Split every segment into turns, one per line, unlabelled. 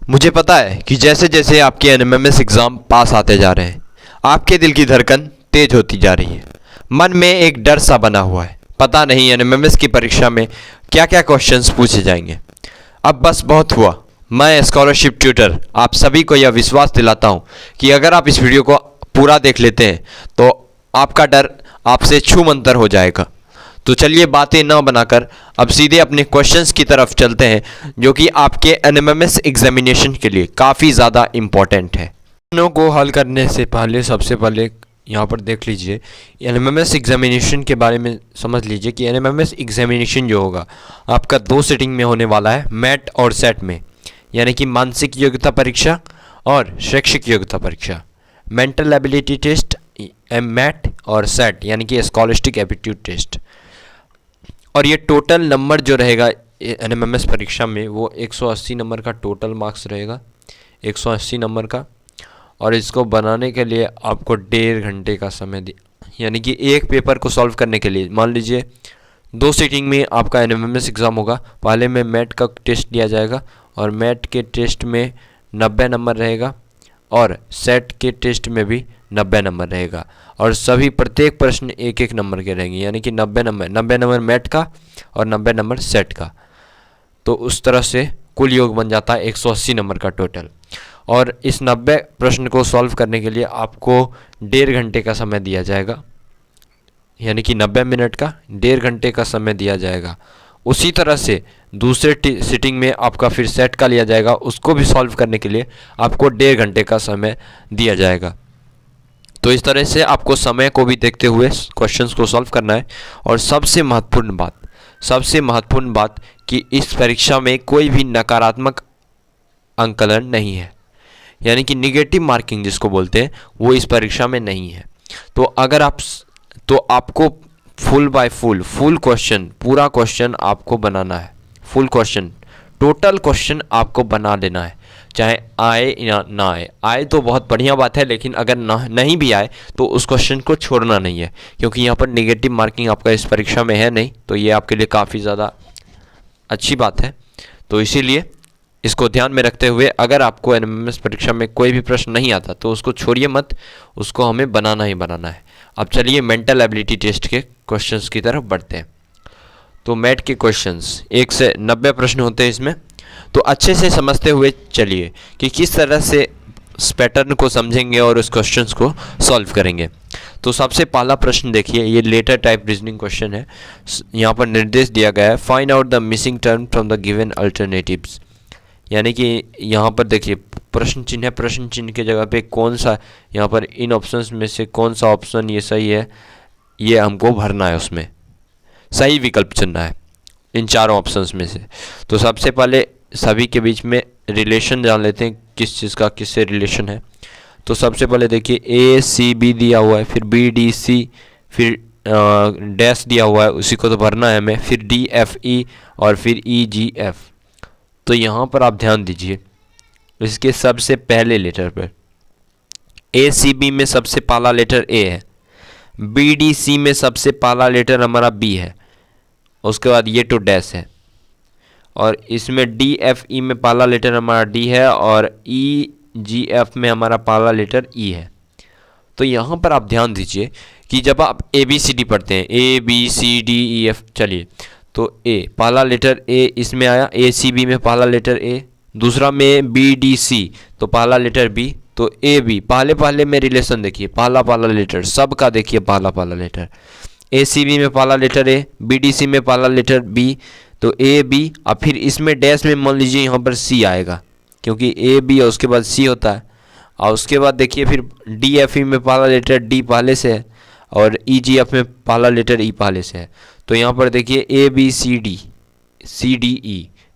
मुझे पता है कि जैसे जैसे आपके एनएमएमएस एग्ज़ाम पास आते जा रहे हैं, आपके दिल की धड़कन तेज होती जा रही है। मन में एक डर सा बना हुआ है, पता नहीं एनएमएमएस की परीक्षा में क्या क्या क्वेश्चंस पूछे जाएंगे। अब बस बहुत हुआ। मैं स्कॉलरशिप ट्यूटर आप सभी को यह विश्वास दिलाता हूँ कि अगर आप इस वीडियो को पूरा देख लेते हैं तो आपका डर आपसे छूमंतर हो जाएगा। तो चलिए बातें न बनाकर अब सीधे अपने क्वेश्चंस की तरफ चलते हैं, जो कि आपके एनएमएमएस एग्जामिनेशन के लिए काफ़ी ज़्यादा इम्पॉर्टेंट है। प्रश्नों को हल करने से पहले सबसे पहले यहाँ पर देख लीजिए, एनएमएमएस एग्जामिनेशन के बारे में समझ लीजिए कि एनएमएमएस एग्जामिनेशन जो होगा आपका 2 सिटिंग में होने वाला है, मैट और सेट में, यानी कि मानसिक योग्यता परीक्षा और शैक्षिक योग्यता परीक्षा। मेंटल एबिलिटी टेस्ट मैट और सेट यानी कि स्कॉलस्टिक एप्टीट्यूड टेस्ट। और ये टोटल नंबर जो रहेगा एनएमएमएस परीक्षा में वो 180 नंबर का टोटल मार्क्स रहेगा, 180 नंबर का। और इसको बनाने के लिए आपको 1.5 घंटे का समय दिया, यानी कि एक पेपर को सॉल्व करने के लिए मान लीजिए 2 सीटिंग में आपका एनएमएमएस एग्ज़ाम होगा। पहले में मैट का टेस्ट लिया जाएगा और मैट के टेस्ट में 90 नंबर रहेगा और सेट के टेस्ट में भी 90 नंबर रहेगा। और सभी प्रत्येक प्रश्न 1-1 नंबर के रहेंगे, यानी कि 90 नंबर मैट का और 90 नंबर सेट का। तो उस तरह से कुल योग बन जाता है 180 नंबर का टोटल। और इस 90 प्रश्न को सॉल्व करने के लिए आपको 1.5 घंटे का समय दिया जाएगा, यानी कि 90 मिनट का 1.5 घंटे का समय दिया जाएगा। उसी तरह से दूसरे सिटिंग में आपका फिर सेट का लिया जाएगा, उसको भी सॉल्व करने के लिए आपको 1.5 घंटे का समय दिया जाएगा। तो इस तरह से आपको समय को भी देखते हुए क्वेश्चंस को सॉल्व करना है। और सबसे महत्वपूर्ण बात कि इस परीक्षा में कोई भी नकारात्मक अंकलन नहीं है, यानी कि निगेटिव मार्किंग जिसको बोलते हैं वो इस परीक्षा में नहीं है। तो अगर आपको फुल बाय फुल क्वेश्चन, पूरा क्वेश्चन आपको बनाना है। फुल क्वेश्चन, टोटल क्वेश्चन आपको बना लेना है, चाहे आए या ना आए तो बहुत बढ़िया बात है, लेकिन अगर नहीं भी आए तो उस क्वेश्चन को छोड़ना नहीं है, क्योंकि यहाँ पर नेगेटिव मार्किंग आपका इस परीक्षा में है नहीं। तो ये आपके लिए काफ़ी ज़्यादा अच्छी बात है। तो इसीलिए इसको ध्यान में रखते हुए अगर आपको एनएमएमएस परीक्षा में कोई भी प्रश्न नहीं आता तो उसको छोड़िए मत, उसको हमें बनाना ही बनाना है। अब चलिए मेंटल एबिलिटी टेस्ट के क्वेश्चंस की तरफ बढ़ते हैं। तो मैट के क्वेश्चंस 1 से 90 प्रश्न होते हैं इसमें। तो अच्छे से समझते हुए चलिए कि किस तरह से इस पैटर्न को समझेंगे और उस क्वेश्चंस को सॉल्व करेंगे। तो सबसे पहला प्रश्न देखिए, ये लेटर टाइप रीजनिंग क्वेश्चन है। यहाँ पर निर्देश दिया गया है, find out the missing term from the given alternatives, यानी कि यहाँ पर देखिए प्रश्न चिन्ह है, प्रश्न चिन्ह की जगह पे कौन सा, यहाँ पर इन ऑप्शंस में से कौन सा ऑप्शन ये सही है, ये हमको भरना है, उसमें सही विकल्प चुनना है इन चारों ऑप्शंस में से। तो सबसे पहले सभी के बीच में रिलेशन जान लेते हैं, किस चीज़ का किससे रिलेशन है। तो सबसे पहले देखिए ACB दिया हुआ है, फिर BDC, फिर डैश दिया हुआ है, उसी को तो भरना है हमें, फिर DFE और फिर EGF। तो यहाँ पर आप ध्यान दीजिए इसके सबसे पहले लेटर पर, ACB में सबसे पहला लेटर A है, BDC में सबसे पहला लेटर हमारा B है, उसके बाद ये तो डैश है, और इसमें DFE में पहला लेटर हमारा D है और EGF में हमारा पहला लेटर E है। तो यहाँ पर आप ध्यान दीजिए कि जब आप ABCD पढ़ते हैं, ABCDEF, चलिए तो A पहला लेटर A इसमें आया, ACB में पहला लेटर A, दूसरा में BDC तो पहला लेटर B, तो AB पहले में रिलेशन देखिए, पहला लेटर सबका देखिए, पहला लेटर ACB में पहला लेटर A, BDC में पहला लेटर B, तो AB, और फिर इसमें डैश में मान लीजिए यहाँ पर C आएगा, क्योंकि AB और उसके बाद C होता है। और उसके बाद देखिए फिर DFE में पहला लेटर D पहले से है और EGF में पहला लेटर E पहले से है। तो यहाँ पर देखिए ABCDCDE,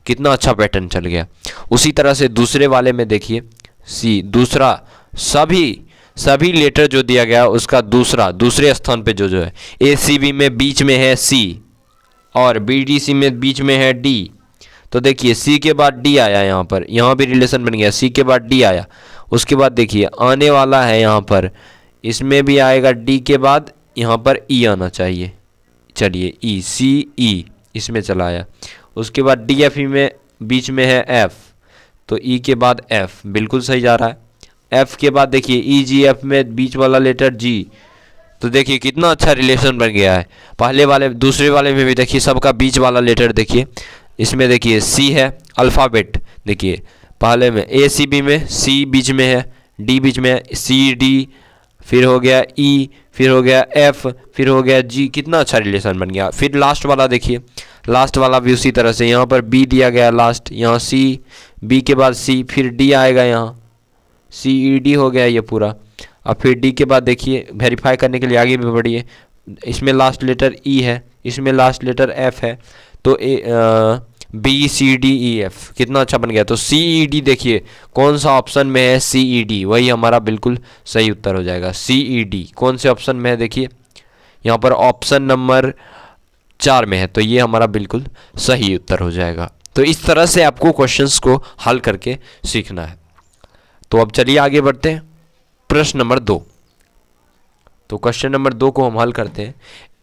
कितना अच्छा पैटर्न चल गया। उसी तरह से दूसरे वाले में देखिए C, दूसरा सभी लेटर जो दिया गया उसका दूसरे स्थान पे जो है, ACB में बीच में है C और BDC में बीच में है D। तो देखिए C के बाद D आया, यहाँ भी रिलेशन बन गया, C के बाद D आया। उसके बाद देखिए आने वाला है यहाँ पर, इसमें भी आएगा D के बाद यहाँ पर E आना चाहिए, चलिए ECE इसमें चला आया। उसके बाद DFE में बीच में है F, तो ई के बाद एफ बिल्कुल सही जा रहा है। एफ के बाद देखिए ई जी एफ में बीच वाला लेटर जी, तो देखिए कितना अच्छा रिलेशन बन गया है। पहले वाले दूसरे वाले में भी देखिए सबका बीच वाला लेटर देखिए, इसमें देखिए सी है अल्फ़ाबेट, देखिए पहले में ए सी बी में सी बीच में है, डी बीच में है, सी डी, फिर हो गया ई, फिर हो गया एफ, फिर हो गया जी, कितना अच्छा रिलेशन बन गया। फिर लास्ट वाला देखिए, लास्ट वाला भी उसी तरह से, यहाँ पर बी दिया गया लास्ट, यहाँ सी, बी के बाद सी, फिर डी आएगा, यहाँ सी ई डी हो गया ये पूरा। अब फिर डी के बाद देखिए वेरीफाई करने के लिए आगे भी बढ़िए, इसमें लास्ट लेटर ई है, इसमें लास्ट लेटर एफ है, तो B C D E F कितना अच्छा बन गया। तो सी ई डी देखिए कौन सा ऑप्शन में है, सी ई डी, वही हमारा बिल्कुल सही उत्तर हो जाएगा। सी ई डी कौन से ऑप्शन में है, देखिए यहाँ पर ऑप्शन नंबर 4 में है, तो ये हमारा बिल्कुल सही उत्तर हो जाएगा। तो इस तरह से आपको क्वेश्चंस को हल करके सीखना है। तो अब चलिए आगे बढ़ते हैं प्रश्न नंबर 2। तो क्वेश्चन नंबर 2 को हम हल करते हैं।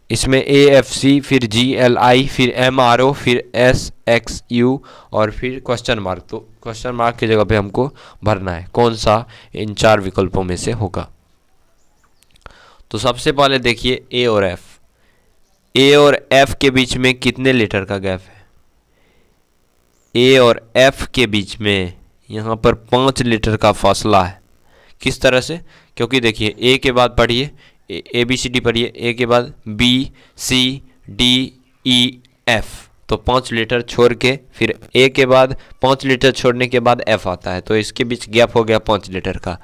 इसमें ए एफ सी, फिर जी एल आई, फिर एम आर ओ, फिर एस एक्स यू और फिर क्वेश्चन मार्क। तो क्वेश्चन मार्क की जगह पे हमको भरना है कौन सा इन 4 विकल्पों में से होगा। तो सबसे पहले देखिए ए और एफ, ए और एफ के बीच में कितने लीटर का गैप है। ए और एफ के बीच में यहाँ पर 5 लीटर का फासला है। किस तरह से, क्योंकि देखिए ए के बाद पढ़िए ए बी सी डी पढ़िए, ए के बाद B C D E F, तो 5 लीटर छोड़ के फिर ए के बाद 5 लीटर छोड़ने के बाद एफ आता है, तो इसके बीच गैप हो गया 5 लीटर का।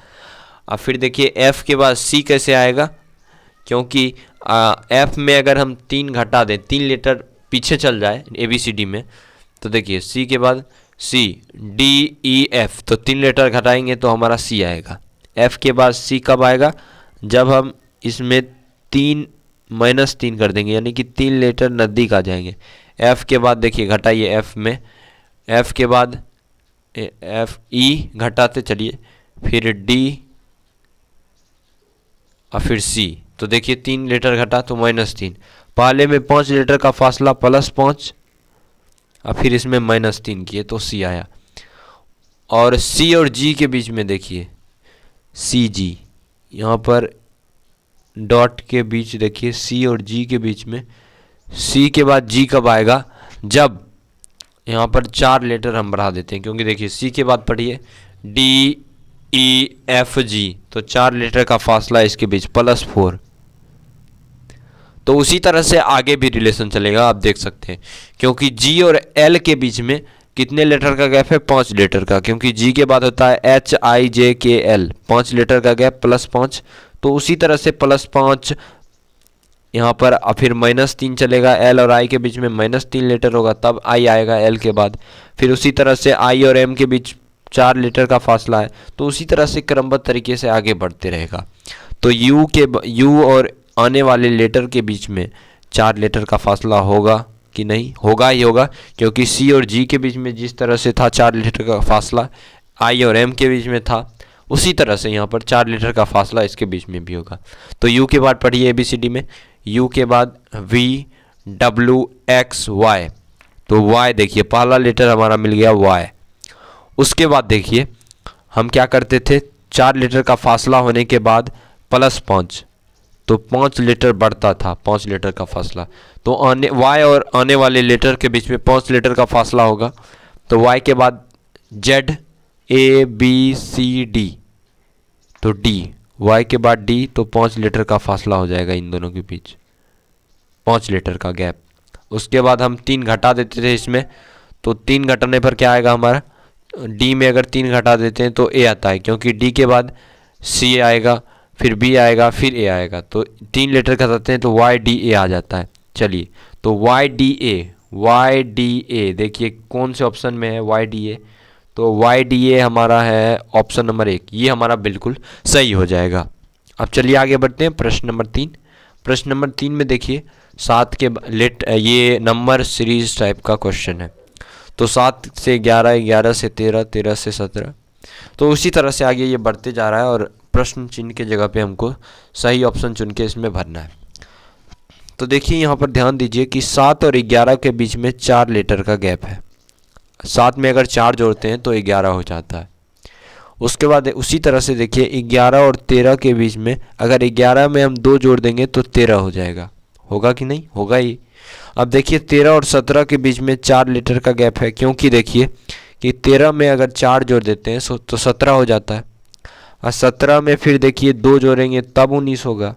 अब फिर देखिए एफ के बाद सी कैसे आएगा, क्योंकि एफ में अगर हम 3 घटा दें, 3 लीटर पीछे चल जाए ए बी सी डी में, तो देखिए सी के बाद सी डी ई एफ, तो 3 लीटर घटाएंगे तो हमारा सी आएगा। एफ के बाद सी कब आएगा, जब हम इसमें 3 - 3 कर देंगे, यानी कि 3 लीटर नज़दीक आ जाएंगे। एफ के बाद देखिए घटाइए एफ में, एफ के बाद एफ ई घटाते चलिए, फिर डी और फिर सी, तो देखिए 3 लीटर घटा तो -3, पहले में 5 लीटर का फासला +5 और फिर इसमें -3 किए तो सी आया। और सी और जी के बीच में देखिए सी जी, यहाँ पर डॉट के बीच देखिए सी और जी के बीच में, सी के बाद जी कब आएगा, जब यहाँ पर 4 लीटर हम बढ़ा देते हैं, क्योंकि देखिए सी के बाद पढ़िए डी ई एफ जी, तो 4 लीटर का फासला इसके बीच +4। तो उसी तरह से आगे भी रिलेशन चलेगा, आप देख सकते हैं, क्योंकि जी और एल के बीच में कितने लीटर का गैप है, 5 लीटर का, क्योंकि जी के बाद होता है एच आई जे के एल, 5 लीटर का गैप +5, तो उसी तरह से +5 यहाँ पर फिर -3 चलेगा, एल और आई के बीच में -3 लीटर होगा, तब आई आएगा एल के बाद। फिर उसी तरह से आई और एम के बीच 4 लीटर का फासला है, तो उसी तरह से क्रमबद्ध तरीके से आगे बढ़ते रहेगा। तो यू और आने वाले लेटर के बीच में 4 लीटर का फासला होगा कि नहीं, होगा ही होगा, क्योंकि सी और जी के बीच में जिस तरह से था 4 लीटर का फासला, आई और एम के बीच में था, उसी तरह से यहाँ पर 4 लीटर का फासला इसके बीच में भी होगा। तो यू के बाद पढ़िए ABCD में, यू के बाद V W X Y, तो Y देखिए पहला लेटर हमारा मिल गया Y। उसके बाद देखिए हम क्या करते थे, 4 लीटर का फासला होने के बाद +5, तो 5 लीटर बढ़ता था, 5 लीटर का फासला, तो Y और आने वाले लेटर के बीच में 5 लीटर का फासला होगा। तो Y के बाद Z A B C D, तो D, Y के बाद D, तो 5 लीटर का फासला हो जाएगा इन दोनों के बीच, 5 लीटर का गैप। उसके बाद हम 3 घटा देते थे इसमें, तो 3 घटाने पर क्या आएगा हमारा, D में अगर 3 घटा देते हैं तो A आता है, क्योंकि D के बाद C आएगा, फिर B आएगा, फिर A आएगा, तो 3 लीटर घटाते हैं तो YDA आ जाता है। चलिए तो YDA देखिए कौन से ऑप्शन में है YDA, तो YDA हमारा है ऑप्शन नंबर 1, ये हमारा बिल्कुल सही हो जाएगा। अब चलिए आगे बढ़ते हैं प्रश्न नंबर 3। प्रश्न नंबर 3 में देखिए 7 के ये नंबर सीरीज टाइप का क्वेश्चन है, तो 7 से 11, 11 से 13, 13 से 17, तो उसी तरह से आगे ये बढ़ते जा रहा है और प्रश्न चिन्ह के जगह पे हमको सही ऑप्शन चुन के इसमें भरना है। तो देखिए यहाँ पर ध्यान दीजिए कि 7 और 11 के बीच में 4 लीटर का गैप है। 7 में अगर 4 जोड़ते हैं तो 11 हो जाता है। उसके बाद उसी तरह से देखिए 11 और 13 के बीच में अगर 11 में हम 2 जोड़ देंगे तो 13 हो जाएगा। होगा कि नहीं? होगा ही। अब देखिए 13 और 17 के बीच में 4 लीटर का गैप है, क्योंकि देखिए कि 13 में अगर 4 जोड़ देते हैं तो 17 हो जाता है, और 17 में फिर देखिए 2 जोड़ेंगे तब 19 होगा,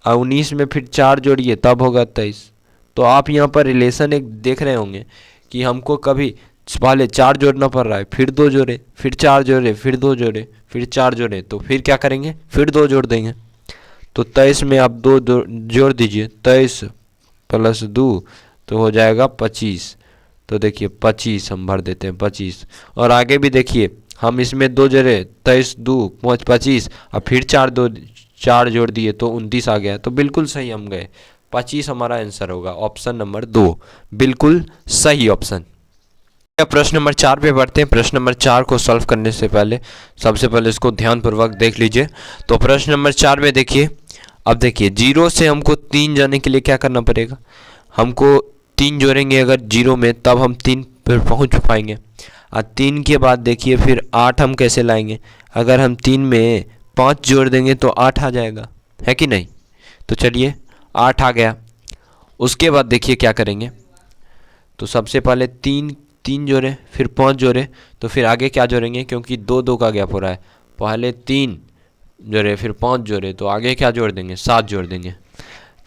और 19 में फिर 4 जोड़िए तब होगा 23। तो आप यहाँ पर रिलेशन एक देख रहे होंगे कि हमको कभी पहले 4 जोड़ना पड़ रहा है, फिर 2 जोड़े, फिर 4 जोड़े, फिर 2 जोड़े, फिर 4 जोड़े, तो फिर क्या करेंगे, फिर 2 जोड़ देंगे। तो 23 में आप 2 जोड़ दीजिए, 23 प्लस 2 तो हो जाएगा 25। तो देखिए 25 हम भर देते हैं 25, और आगे भी देखिए हम इसमें 2 जोड़े, 23 2 25, और फिर 4 जोड़ दिए तो 29 आ गया। तो बिल्कुल सही हम गए, 25 हमारा आंसर होगा, ऑप्शन नंबर 2 बिल्कुल सही ऑप्शन। प्रश्न नंबर 4 पे बढ़ते हैं। प्रश्न नंबर 4 को सॉल्व करने से पहले सबसे पहले इसको ध्यानपूर्वक देख लीजिए। तो प्रश्न नंबर 4 में देखिए, अब देखिए 0 से हमको 3 जाने के लिए क्या करना पड़ेगा, हमको 3 जोड़ेंगे अगर 0 में तब हम 3 पर पहुंच पाएंगे, और 3 के बाद देखिए फिर 8 हम कैसे लाएंगे, अगर हम 3 में 5 जोड़ देंगे तो 8 आ जाएगा, है कि नहीं? तो चलिए 8 आ गया। उसके बाद देखिए क्या करेंगे, तो सबसे पहले 3 जोड़े, फिर 5 जोड़े, तो फिर आगे क्या जोड़ेंगे, क्योंकि 2 का गैप हो रहा है, पहले 3 जोड़े फिर 5 जोड़े, तो आगे क्या जोड़ देंगे, 7 जोड़ देंगे।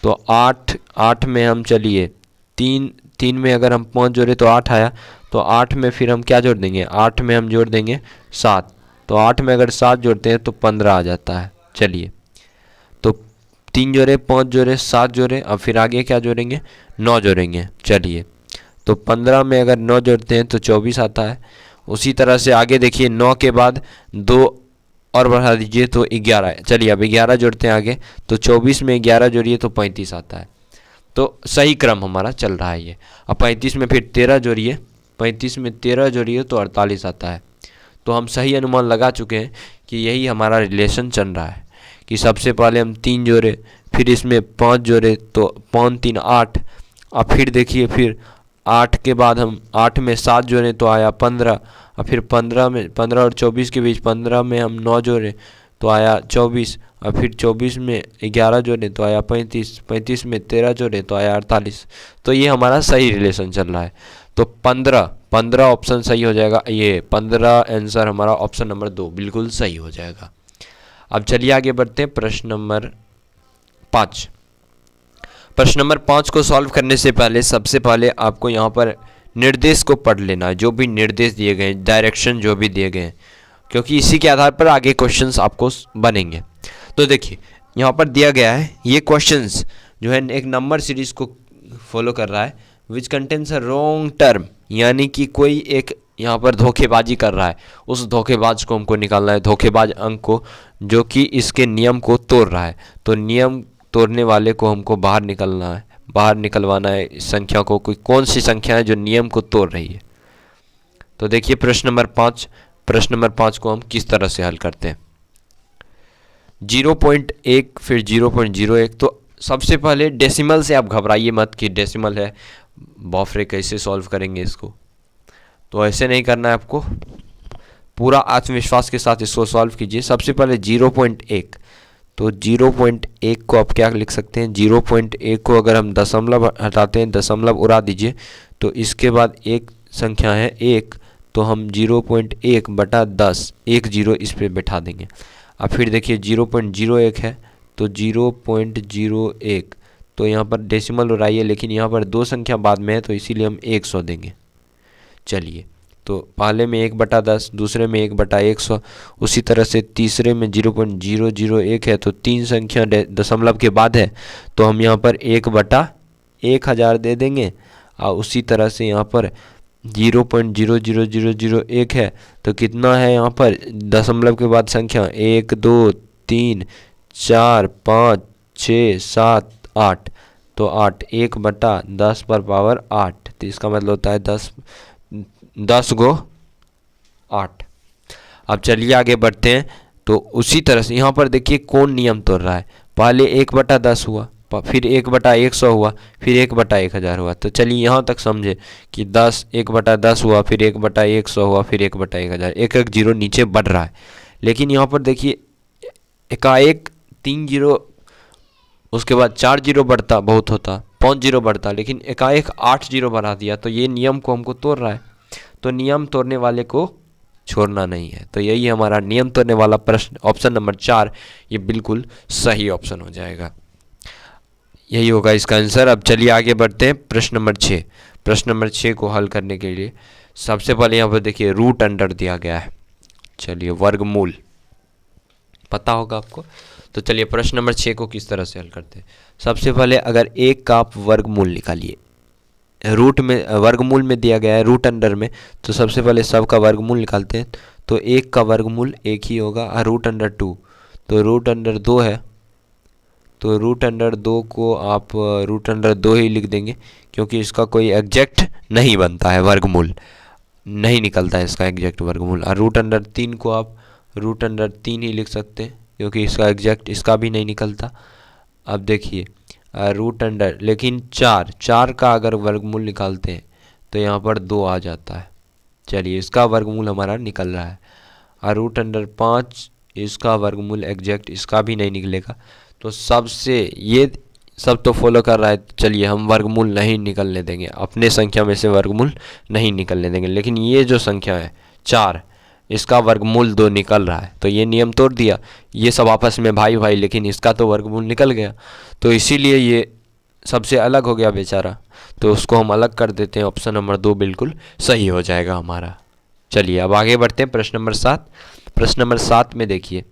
तो 8 में हम चलिए 3 में अगर हम 5 जोड़े तो 8 आया, तो 8 में फिर हम क्या जोड़ देंगे, 8 में हम जोड़ देंगे 7, तो 8 में अगर 7 जोड़ते हैं तो 15 आ जाता है। चलिए तो 3 जोड़े 5 जोड़े 7 जोड़े, अब फिर आगे क्या जोड़ेंगे, 9 जोड़ेंगे। चलिए तो 15 में अगर 9 जोड़ते हैं तो 24 आता है। उसी तरह से आगे देखिए 9 के बाद 2 और बढ़ा दीजिए तो 11 है। चलिए अब 11 जोड़ते हैं आगे, तो 24 में 11 जोड़िए तो 35 आता है। तो सही क्रम हमारा चल रहा है ये। अब 35 में फिर 13 जोड़िए, 35 में 13 जोड़िए तो 48 आता है। तो हम सही अनुमान लगा चुके हैं कि यही हमारा रिलेशन चल रहा है कि सबसे पहले हम 3 जोड़े, फिर इसमें 5 जोड़े तो 5 3 8, और फिर देखिए फिर 8 के बाद हम 8 में 7 जोड़े तो आया 15, और फिर 15 और 24 के बीच 15 में हम 9 जोड़े तो आया 24, और फिर 24 में 11 जोड़े तो आया 35, 35 में 13 जोड़े तो आया 48। तो ये हमारा सही रिलेशन चल रहा है। तो 15 ऑप्शन सही हो जाएगा, ये 15 आंसर हमारा ऑप्शन नंबर 2 बिल्कुल सही हो जाएगा। अब चलिए आगे बढ़ते हैं प्रश्न नंबर 5। प्रश्न नंबर 5 को सॉल्व करने से पहले सबसे पहले आपको यहाँ पर निर्देश को पढ़ लेना है, जो भी निर्देश दिए गए हैं, डायरेक्शन जो भी दिए गए हैं, क्योंकि इसी के आधार पर आगे क्वेश्चंस आपको बनेंगे। तो देखिए यहाँ पर दिया गया है, ये क्वेश्चंस जो है एक नंबर सीरीज को फॉलो कर रहा है, which contains a wrong term, यानी कि कोई एक यहाँ पर धोखेबाजी कर रहा है, उस धोखेबाज को हमको निकालना है, धोखेबाज अंक को जो कि इसके नियम को तोड़ रहा है। तो नियम तोड़ने वाले को हमको बाहर निकलना है, बाहर निकलवाना है इस संख्या को, कोई कौन सी संख्या है जो नियम को तोड़ रही है। तो देखिए प्रश्न नंबर 5 को हम किस तरह से हल करते हैं। 0.1 फिर 0.01, तो सबसे पहले डेसिमल से आप घबराइए मत कि डेसिमल है, बाफरे कैसे सॉल्व करेंगे इसको, तो ऐसे नहीं करना है आपको, पूरा आत्मविश्वास के साथ इसको सॉल्व कीजिए। सबसे पहले 0.1, तो 0.1 को आप क्या लिख सकते हैं, 0.1 को अगर हम दशमलव हटाते हैं, दशमलव उड़ा दीजिए, तो इसके बाद एक संख्या है 1, तो हम 0.1 बटा 10 1 0 इस पर बैठा देंगे। अब फिर देखिए 0.01 है, तो 0.01, तो यहाँ पर डेसिमल उड़ाइए, लेकिन यहाँ पर 2 संख्या बाद में है तो इसीलिए हम 100 देंगे। चलिए तो पहले में 1/10, दूसरे में 1/100, उसी तरह से तीसरे में 0.001 है, तो 3 संख्या दशमलव के बाद है, तो हम यहाँ पर 1/1000 दे देंगे। और उसी तरह से यहाँ पर 0.00001 है, तो कितना है यहाँ पर दशमलव के बाद संख्या 1 2 3 4 5 6 7 8, तो 8 1/10 पर पावर 8, तो इसका मतलब होता है 10 गो 8। अब चलिए आगे बढ़ते हैं। तो उसी तरह से यहाँ पर देखिए कौन नियम तोड़ रहा है, पहले 1/10 हुआ, फिर 1/100 हुआ, फिर 1/1000 हुआ। तो चलिए यहाँ तक समझे कि 10 1/10 हुआ, फिर 1/100 हुआ, फिर 1/1000, एक एक जीरो नीचे बढ़ रहा है। लेकिन यहाँ पर देखिए एकाएक 3 जीरो, उसके बाद 4 जीरो बढ़ता बहुत होता, 5 जीरो बढ़ता, लेकिन एकाएक 8 जीरो बढ़ा दिया। तो ये नियम को हमको तोड़ रहा है। तो नियम तोड़ने वाले को छोड़ना नहीं है। तो यही हमारा नियम तोड़ने वाला प्रश्न, ऑप्शन नंबर 4, ये बिल्कुल सही ऑप्शन हो जाएगा। यही होगा इसका आंसर। अब चलिए आगे बढ़ते हैं प्रश्न नंबर 6। प्रश्न नंबर 6 को हल करने के लिए सबसे पहले यहाँ पर देखिए रूट अंडर दिया गया है। चलिए वर्गमूल पता होगा आपको। तो चलिए प्रश्न नंबर 6 को किस तरह से हल करते हैं। सबसे पहले अगर एक का आप वर्गमूल निकालिए, रूट में वर्गमूल में दिया गया है रूट अंडर में, तो सबसे पहले सब का वर्गमूल निकालते हैं। तो एक का वर्गमूल एक ही होगा, रूट अंडर 2। तो रूट अंडर 2 है, तो रूट अंडर 2 को आप रूट अंडर 2 ही लिख देंगे, क्योंकि इसका कोई एग्जैक्ट नहीं बनता है, वर्गमूल नहीं निकलता है इसका एग्जैक्ट वर्गमूल। और रूट अंडर 3 को आप रूट अंडर 3 ही लिख सकते हैं, क्योंकि इसका एग्जैक्ट इसका भी नहीं निकलता। अब देखिए रूट अंडर, लेकिन 4 का अगर वर्गमूल निकालते हैं तो यहाँ पर 2 आ जाता है। चलिए इसका वर्गमूल हमारा निकल रहा है। और रूट अंडर 5, इसका वर्गमूल एग्जैक्ट इसका भी नहीं निकलेगा। तो सबसे ये सब तो फॉलो कर रहा है। चलिए हम वर्गमूल नहीं निकलने देंगे, अपने संख्या में से वर्गमूल नहीं निकलने देंगे। लेकिन ये जो संख्या है 4, इसका वर्गमूल 2 निकल रहा है, तो ये नियम तोड़ दिया। ये सब आपस में भाई भाई, लेकिन इसका तो वर्गमूल निकल गया, तो इसीलिए ये सबसे अलग हो गया बेचारा। तो उसको हम अलग कर देते हैं, ऑप्शन नंबर 2 बिल्कुल सही हो जाएगा हमारा। चलिए अब आगे बढ़ते हैं प्रश्न नंबर 7। प्रश्न नंबर 7 में देखिए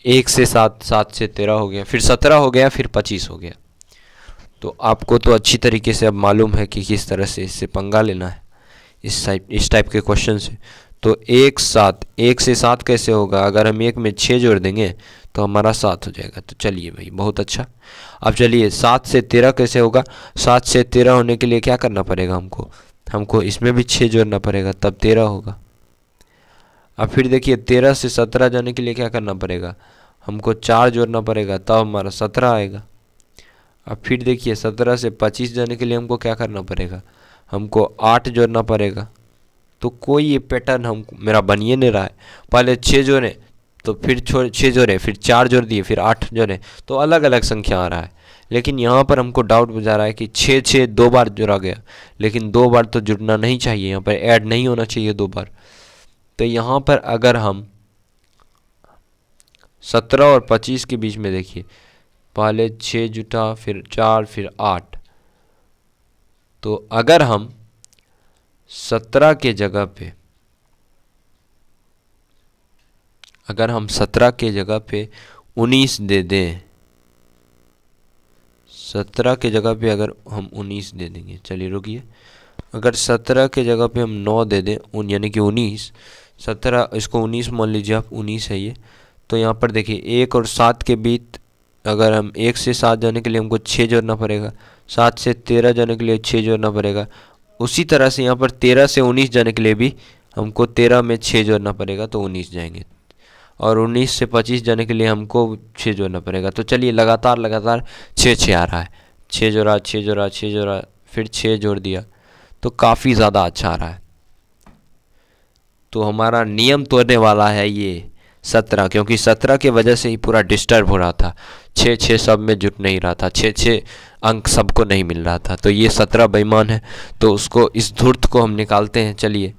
1 से 7, 7 से 13 हो गया, फिर 17 हो गया, फिर 25 हो गया। तो आपको तो अच्छी तरीके से अब मालूम है कि किस तरह से इससे पंगा लेना है, इस टाइप के क्वेश्चन से। तो 1 से 7 कैसे होगा, अगर हम 1 में 6 जोड़ देंगे तो हमारा 7 हो जाएगा। तो चलिए भाई बहुत अच्छा। अब चलिए 7 से 13 कैसे होगा। 7 से 13 होने के लिए क्या करना पड़ेगा हमको इसमें भी 6 जोड़ना पड़ेगा, तब 13 होगा। अब फिर देखिए 13 से 17 जाने के लिए क्या करना पड़ेगा, हमको 4 जोड़ना पड़ेगा, तब हमारा 17 आएगा। अब फिर देखिए 17 से 25 जाने के लिए हमको क्या करना पड़ेगा, हमको 8 जोड़ना पड़ेगा। तो कोई ये पैटर्न मेरा बन ही नहीं रहा है। पहले 6 जोड़े, तो फिर 6 जोड़े, फिर 4 जोड़ दिए, फिर 8 जोड़े, तो अलग अलग संख्या आ रहा है। लेकिन यहाँ पर हमको डाउट बुझा रहा है कि 6 2 बार जुड़ा गया, लेकिन 2 बार तो जुड़ना नहीं चाहिए, यहाँ पर ऐड नहीं होना चाहिए 2 बार। तो यहाँ पर अगर हम 17 और 25 के बीच में देखिए, पहले 6 जुटा, फिर 4, फिर 8, तो अगर हम 17 के जगह पे, अगर हम 17 के जगह पे 19 दे दें, 17 के जगह पे अगर हम 19 दे देंगे, चलिए रुकिए, अगर 17 के जगह पे हम 9 दे दें, यानी कि 19, 17 इसको 19 मान लीजिए आप, 19 है ये। तो यहाँ पर देखिए 1 और 7 के बीच अगर हम 1 से 7 जाने के लिए हमको 6 जोड़ना पड़ेगा, 7 से 13 जाने के लिए 6 जोड़ना पड़ेगा। उसी तरह से यहाँ पर 13 से 19 जाने के लिए भी हमको 13 में 6 जोड़ना पड़ेगा, तो 19 जाएंगे। और 19 से 25 जाने के लिए हमको 6 जोड़ना पड़ेगा। तो चलिए लगातार 6 आ रहा है, 6 जोड़ा, 6 जोड़ा, 6 जोड़ा, फिर 6 जोड़ दिया, तो काफ़ी ज़्यादा अच्छा आ रहा है। तो हमारा नियम तोड़ने वाला है ये 17, क्योंकि 17 के वजह से ही पूरा डिस्टर्ब हो रहा था। 6 सब में जुट नहीं रहा था, 6 अंक सबको नहीं मिल रहा था। तो ये 17 बेईमान है, तो उसको, इस धूर्त को हम निकालते हैं। चलिए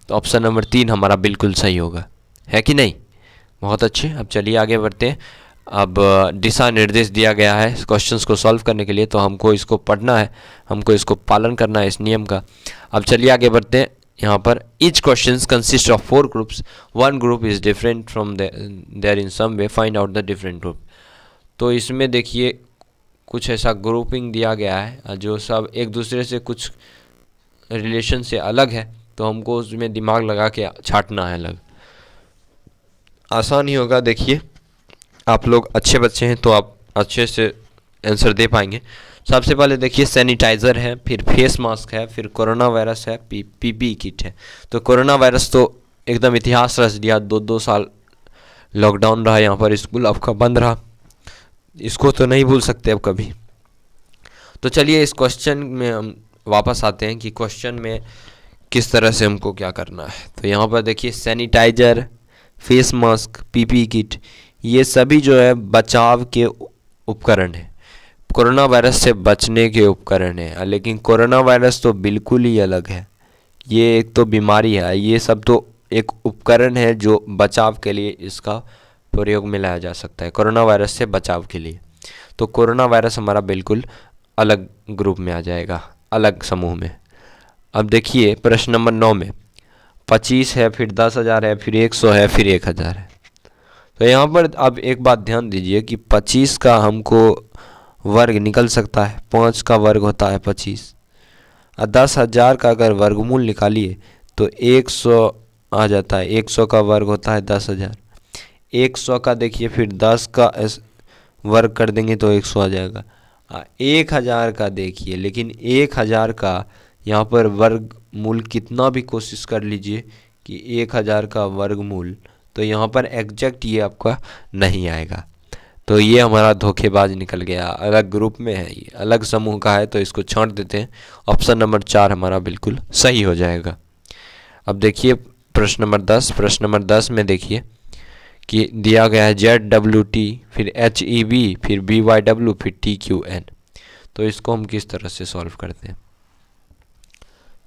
तो ऑप्शन नंबर 3 हमारा बिल्कुल सही होगा, है कि नहीं। बहुत अच्छे। अब चलिए आगे बढ़ते हैं। अब दिशा निर्देश दिया गया है क्वेश्चंस को सॉल्व करने के लिए, तो हमको इसको पढ़ना है, हमको इसको पालन करना है इस नियम का। अब चलिए आगे बढ़ते हैं। यहाँ पर each questions consist of 4 groups, one group is different from there in some way, find out the different group। तो इसमें देखिए कुछ ऐसा ग्रुपिंग दिया गया है जो सब एक दूसरे से कुछ रिलेशन से अलग है, तो हमको उसमें दिमाग लगा के छांटना है अलग। आसान ही होगा। देखिए आप लोग अच्छे बच्चे हैं तो आप अच्छे से आंसर दे पाएंगे। सबसे पहले देखिए सैनिटाइज़र है, फिर फेस मास्क है, फिर कोरोना वायरस है, पीपी किट है। तो कोरोना वायरस तो एकदम इतिहास रच दिया, 2 साल लॉकडाउन रहा यहाँ पर, स्कूल आपका बंद रहा, इसको तो नहीं भूल सकते अब कभी। तो चलिए इस क्वेश्चन में हम वापस आते हैं कि क्वेश्चन में किस तरह से हमको क्या करना है। तो यहाँ पर देखिए sanitiser, face mask, PP kit, ये सभी जो है बचाव के उपकरण हैं, कोरोना वायरस से बचने के उपकरण हैं। लेकिन कोरोना वायरस तो बिल्कुल ही अलग है, ये एक तो बीमारी है, ये सब तो एक उपकरण है जो बचाव के लिए इसका प्रयोग में लाया जा सकता है, कोरोना वायरस से बचाव के लिए। तो कोरोना वायरस हमारा बिल्कुल अलग ग्रुप में आ जाएगा, अलग समूह में। अब देखिए प्रश्न नंबर 9 में 25 है, फिर 10,000 है, फिर 100 है, फिर 1,000 है। तो यहाँ पर अब एक बात ध्यान दीजिए कि 25 का हमको वर्ग निकल सकता है, 5 का वर्ग होता है 25, और 10,000 का अगर वर्गमूल निकालिए तो 100 आ जाता है, 100 का वर्ग होता है 10,000। 100 का देखिए फिर 10 का वर्ग कर देंगे तो 100 आ जाएगा। 1,000 का देखिए, लेकिन 1,000 का यहाँ पर वर्गमूल कितना भी कोशिश कर लीजिए कि 1,000 का वर्गमूल, तो यहाँ पर एग्जैक्ट ये आपका नहीं आएगा। तो ये हमारा धोखेबाज निकल गया, अलग ग्रुप में है, ये अलग समूह का है, तो इसको छोड़ देते हैं। ऑप्शन नंबर 4 हमारा बिल्कुल सही हो जाएगा। अब देखिए प्रश्न नंबर 10। प्रश्न नंबर 10 में देखिए कि दिया गया है ZWT, फिर HEB, फिर BYW, फिर TQN। तो इसको हम किस तरह से सॉल्व करते हैं।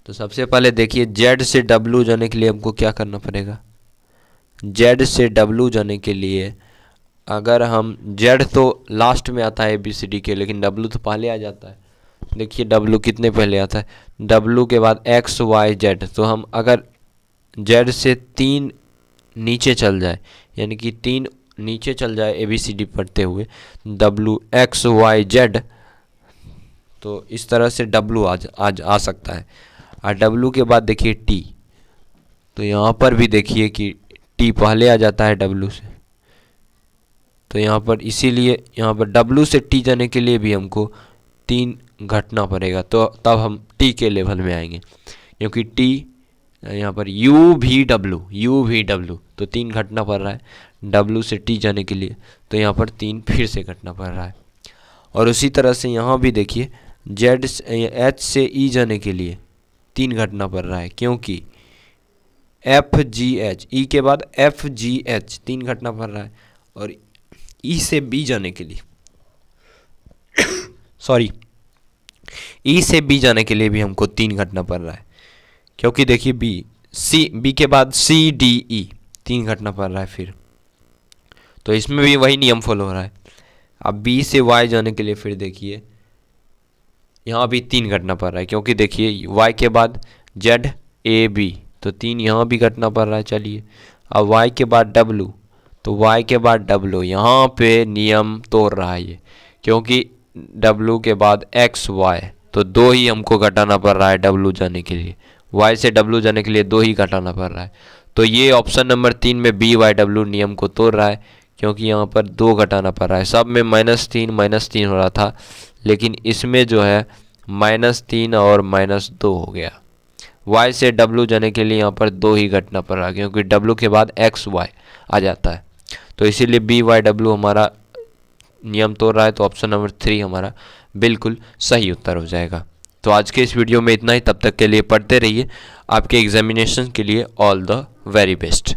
तो सबसे पहले देखिए Z से W जाने के लिए हमको क्या करना पड़ेगा। Z से W जाने के लिए अगर हम Z तो लास्ट में आता है ABCD के, लेकिन W तो पहले आ जाता है। देखिए W कितने पहले आता है, W के बाद X Y Z। तो हम अगर Z से 3 नीचे चल जाए, यानी कि 3 नीचे चल जाए ABCD पढ़ते हुए, W X Y Z, तो इस तरह से W आज आ सकता है। और W के बाद देखिए T, तो यहाँ पर भी देखिए कि T पहले आ जाता है W से। तो यहाँ पर इसीलिए यहाँ पर W से T जाने के लिए भी हमको 3 घटना पड़ेगा, तो तब हम T के लेवल में आएंगे, क्योंकि T यहाँ पर U V W, तो 3 घटना पड़ रहा है W से T जाने के लिए, तो यहाँ पर 3 फिर से घटना पड़ रहा है। और उसी तरह से यहाँ भी देखिए H से E जाने के लिए 3 घटना पड़ रहा है, क्योंकि E के बाद FGH 3 घटना पड़ रहा है। और E से B जाने के लिए E से B जाने के लिए भी हमको 3 घटना पड़ रहा है, क्योंकि देखिए B के बाद CDE 3 घटना पड़ रहा है फिर, तो इसमें भी वही नियम फॉलो हो रहा है। अब B से Y जाने के लिए फिर देखिए यहाँ भी 3 घटना पड़ रहा है, क्योंकि देखिए Y के बाद ZAB, तो 3 यहाँ भी घटना पड़ रहा है। चलिए अब Y के बाद W, तो Y के बाद W, यहाँ पे नियम तोड़ रहा है ये, क्योंकि W के बाद XY, तो 2 ही हमको घटाना पड़ रहा है W जाने के लिए, Y से W जाने के लिए 2 ही घटाना पड़ रहा है। तो ये ऑप्शन नंबर 3 में BYW नियम को तोड़ रहा है, क्योंकि यहाँ पर 2 घटाना पड़ रहा है। सब में -3 हो रहा था, लेकिन इसमें जो है -3 और -2 हो गया। Y से W जाने के लिए यहाँ पर 2 ही घटना पड़ रहा है, क्योंकि W के बाद XY आ जाता है, तो इसीलिए BYW हमारा नियम तोड़ रहा है। तो ऑप्शन नंबर 3 हमारा बिल्कुल सही उत्तर हो जाएगा। तो आज के इस वीडियो में इतना ही। तब तक के लिए पढ़ते रहिए, आपके एग्जामिनेशन के लिए ऑल द वेरी बेस्ट।